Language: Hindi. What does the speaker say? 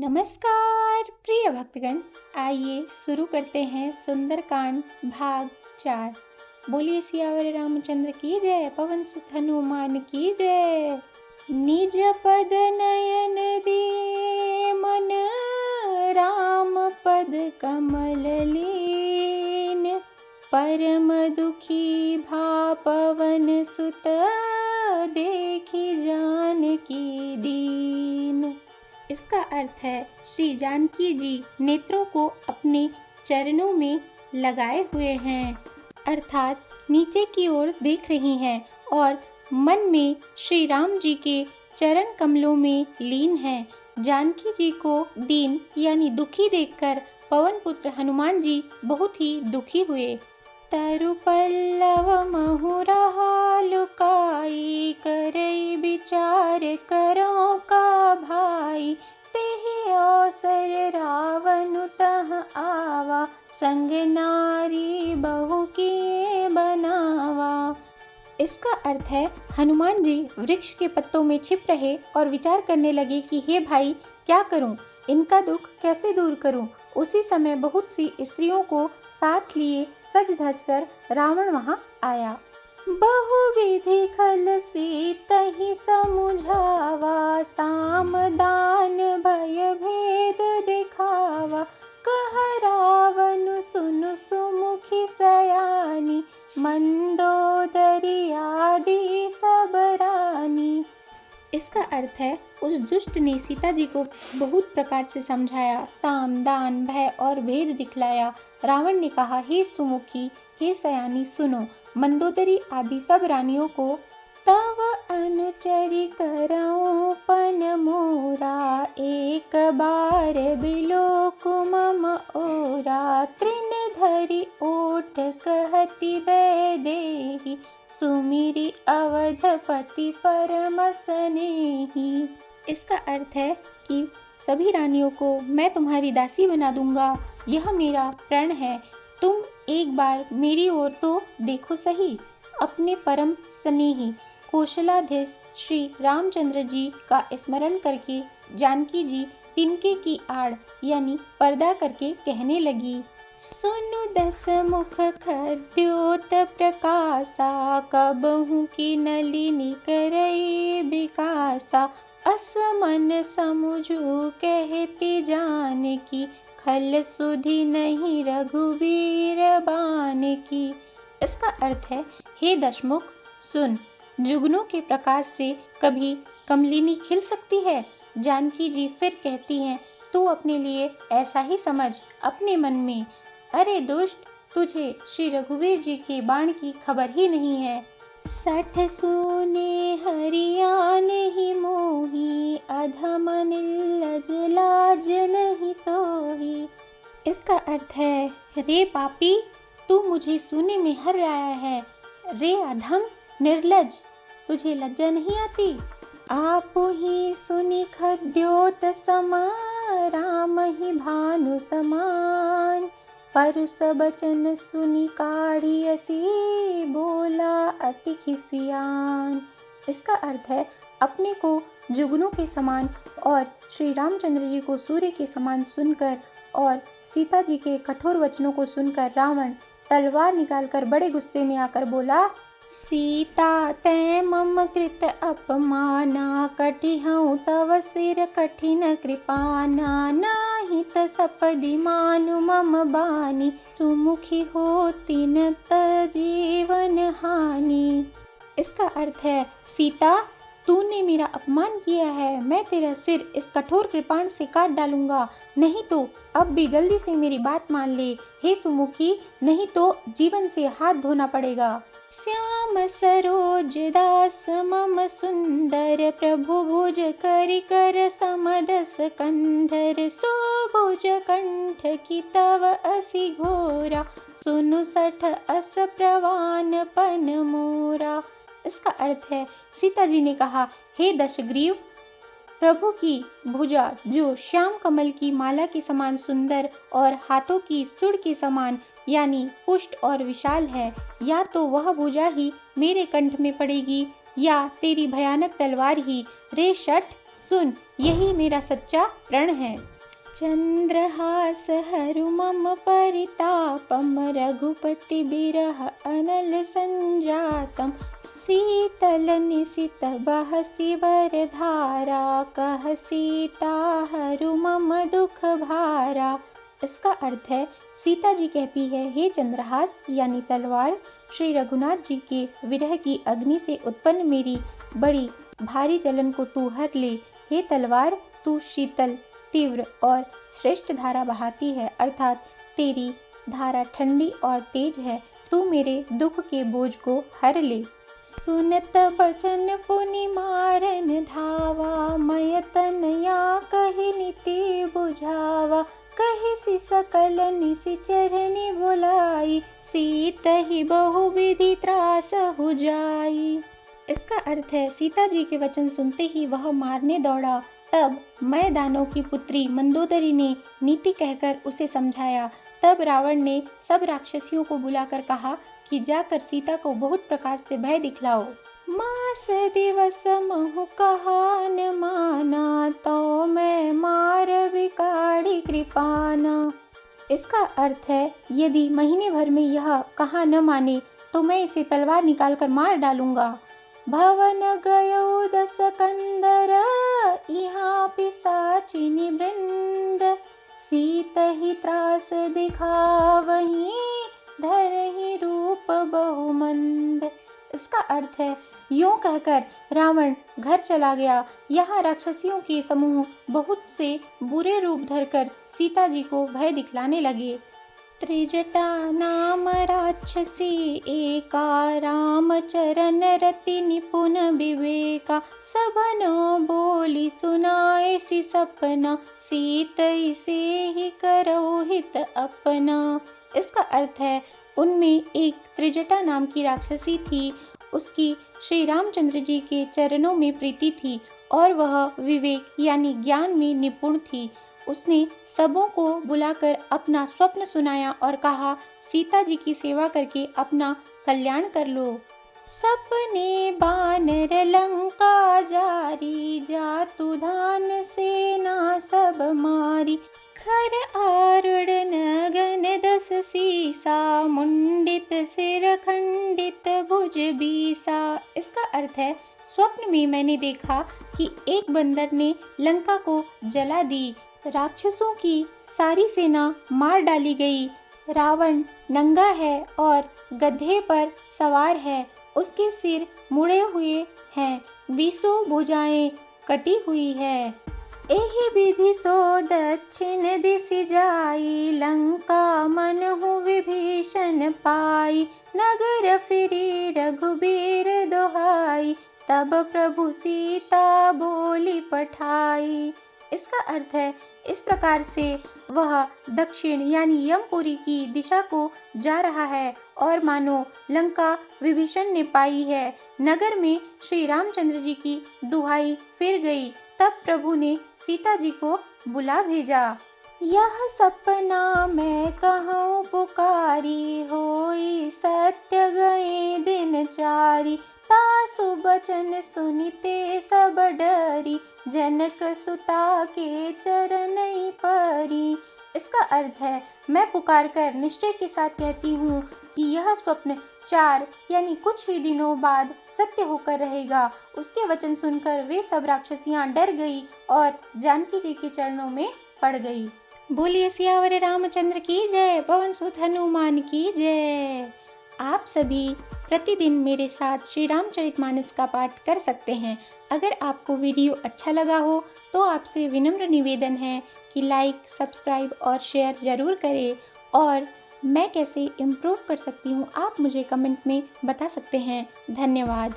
नमस्कार प्रिय भक्तगण, आइए शुरू करते हैं सुंदरकांड भाग 4। बोलिए सियावर रामचंद्र की जय, पवन सुत हनुमान की जय। निज पद नयन दिए मन, राम पद कमल लीन। परम दुखी भा पवन सुत, देखी जानकी दीन। इसका अर्थ है श्री जानकी जी नेत्रों को अपने चरणों में लगाए हुए हैं, अर्थात नीचे की ओर देख रही हैं और मन में श्री राम जी के चरण कमलों में लीन हैं। जानकी जी को दीन यानी दुखी देखकर पवन पुत्र हनुमान जी बहुत ही दुखी हुए। तरु पल्लव महुरहा लुकाई, करई विचार करो का भाई। तेहि अवसर रावण तह आवा, संग नारी बहु किए बनावा। इसका अर्थ है हनुमान जी वृक्ष के पत्तों में छिप रहे और विचार करने लगे कि हे भाई, क्या करूं, इनका दुख कैसे दूर करूं। उसी समय बहुत सी स्त्रियों को साथ लिए सज धज कर रावण वहां आया। बहुविधि खल सीतहि समुझावा, साम दान भय भेद दिखावा। कह रावण सुनु सुमुखी सयानी, मंदोदरी आदि सब रानी। इसका अर्थ है उस दुष्ट ने सीता जी को बहुत प्रकार से समझाया, साम दान भय और भेद दिखलाया। रावण ने कहा, हे सुमुखी, हे सयानी सुनो, मंदोदरी आदि सब रानियों को। तव अनुचरी करऊं पन मोरा, एक बार बिलोक मम ओरा। तृण धरि ओठ कहती वैदेही, सुमिरी अवधपति परम स्नेही। इसका अर्थ है कि सभी रानियों को मैं तुम्हारी दासी बना दूंगा, यह मेरा प्रण है। तुम एक बार मेरी ओर तो देखो सही। अपने परम स्नेही कौशलाधीश श्री रामचंद्र जी का स्मरण करके जानकी जी तिनके की आड़ यानी पर्दा करके कहने लगी, सुनु दस मुख खद्योत प्रकाशा। कबहु की नलिनी करई विकासा, असमन समुझू कहती जानकी। खल सुधि नहीं रघुवीर बानकी। इसका अर्थ है, हे दशमुख सुन, जुगनों के प्रकाश से कभी कमलिनी खिल सकती है। जानकी जी फिर कहती हैं, तू अपने लिए ऐसा ही समझ अपने मन में। अरे दुष्ट, तुझे श्री रघुवीर जी के बाण की खबर ही नहीं है। सठ सूने हरियान ही मोही, अधम निर्लज लाज नहीं तोही। इसका अर्थ है, रे पापी, तू मुझे सूने में हर लाया है। रे अधम निर्लज, तुझे लज्जा नहीं आती। आप ही सुनि खद्योत समा, राम ही भानु समान। परुष बचन सुनि काढ़ी असी, बोला अति खिसियान। इसका अर्थ है, अपने को जुगनों के समान और श्री रामचंद्र जी को सूर्य के समान सुनकर और सीता जी के कठोर वचनों को सुनकर रावण तलवार निकालकर बड़े गुस्से में आकर बोला, सीता तै मम कृत अपमाना। कटिहउँ तव सिर कठिन कृपाना। नाही त सपदि मानु मम बानी, सुमुखी होती न त जीवन हानि। इसका अर्थ है, सीता, तूने मेरा अपमान किया है, मैं तेरा सिर इस कठोर कृपाण से काट डालूंगा। नहीं तो अब भी जल्दी से मेरी बात मान ले, हे सुमुखी, नहीं तो जीवन से हाथ धोना पड़ेगा। श्याम सरोज दास मम सुंदर, प्रभु भुज करि कर समदस कंधर। सोभुज कंठ की तव असी घोरा, सुनु सठ अस प्रवान पन मोरा। इसका अर्थ है, सीता जी ने कहा, हे दशग्रीव, प्रभु की भुजा जो श्याम कमल की माला के समान सुंदर और हाथों की सुड़ के समान यानी पुष्ट और विशाल है, या तो वह भुजा ही मेरे कंठ में पड़ेगी या तेरी भयानक तलवार ही। रे शठ, सुन, यही मेरा सच्चा प्रण है। चंद्रहास हरु मम परितापम रघुपति बिरह अनल संजातम शीतल निशित बहसि वरधारा कह सीता हरु मम दुख भारा। इसका अर्थ है, सीता जी कहती है, हे चंद्रहास यानी तलवार, श्री रघुनाथ जी के विरह की अग्नि से उत्पन्न मेरी बड़ी भारी जलन को तू हर ले। हे तलवार, तू शीतल, तीव्र और श्रेष्ठ धारा बहाती है, अर्थात तेरी धारा ठंडी और तेज है। तू मेरे दुख के बोझ को हर ले। सुनत बचन पुनि मारन धावा मय तनया कहि नीति बुझावा कहि सि सकल निसि चरनि बुलाई सीत ही बहु विधि त्रास हो जाई। इसका अर्थ है, सीता जी के वचन सुनते ही वह मारने दौड़ा। तब मैं दानव की पुत्री मंदोदरी ने नीति कहकर उसे समझाया। तब रावण ने सब राक्षसियों को बुलाकर कहा कि जाकर सीता को बहुत प्रकार से भय दिखलाओ। मास दिवस महु कहा न माना तो मैं मार बिगाड़ी कृपाना। इसका अर्थ है, यदि महीने भर में यह कहा न माने तो मैं इसे तलवार निकालकर मार डालूंगा। भवन गयो दस कंदर यहाँ पिशाचिनी वृंद सीत ही त्रास दिखावहीं धरहि रूप बहुमंद। इसका अर्थ है, यूं कहकर रावण घर चला गया। यहाँ राक्षसियों के समूह बहुत से बुरे रूप धरकर सीता जी को भय दिखलाने लगे। त्रिजटा नाम राक्षसी एका राम चरण रति निपुण विवेका सबनो बोली सुनाए सी सपना सीत से ही करो हित अपना। इसका अर्थ है, उनमें एक त्रिजटा नाम की राक्षसी थी। उसकी श्री रामचंद्र जी के चरणों में प्रीति थी और वह विवेक यानी ज्ञान में निपुण थी। उसने सबों को बुलाकर अपना स्वप्न सुनाया और कहा, सीता जी की सेवा करके अपना कल्याण कर लो। सपने बानर लंका जारी जातु धान सेना सब मारी खर आरुढ़ नगन दस सीसा मुंडित सिर खंडित भुज बीसा। इसका अर्थ है, स्वप्न में मैंने देखा कि एक बंदर ने लंका को जला दी। राक्षसों की सारी सेना मार डाली गई। रावण नंगा है और गधे पर सवार है। उसके सिर मुड़े हुए हैं, 20 भुजाएं कटी हुई है। एहि विधि सो दक्षिण दिशि जाई लंका मनहु विभीषण पाई नगर फिरी रघुबीर दोहाई तब प्रभु सीता बोली पठाई। इसका अर्थ है, इस प्रकार से वह दक्षिण यानी यमपुरी की दिशा को जा रहा है और मानो लंका विभीषण ने पाई है। नगर में श्री रामचंद्र जी की दुहाई फिर गई। तब प्रभु ने सीता जी को बुला भेजा। यह सपना मैं कहूँ पुकारी होई सत्य गए दिन चारी तासु बचन सुनिते सब डरी जनक सुता के चरण परी। इसका अर्थ है, मैं पुकार कर निश्चय के साथ कहती हूँ कि यह स्वप्न 4 यानी कुछ ही दिनों बाद सत्य होकर रहेगा। उसके वचन सुनकर वे सब राक्षसियाँ डर गई और जानकी जी के चरणों में पड़ गई। बोलिए सियावर रामचंद्र की जय, पवन सुत हनुमान की जय। आप सभी प्रतिदिन मेरे साथ श्री रामचरितमानस का पाठ कर सकते हैं। अगर आपको वीडियो अच्छा लगा हो तो आपसे विनम्र निवेदन है कि लाइक, सब्सक्राइब और शेयर ज़रूर करें। और मैं कैसे इम्प्रूव कर सकती हूँ आप मुझे कमेंट में बता सकते हैं। धन्यवाद।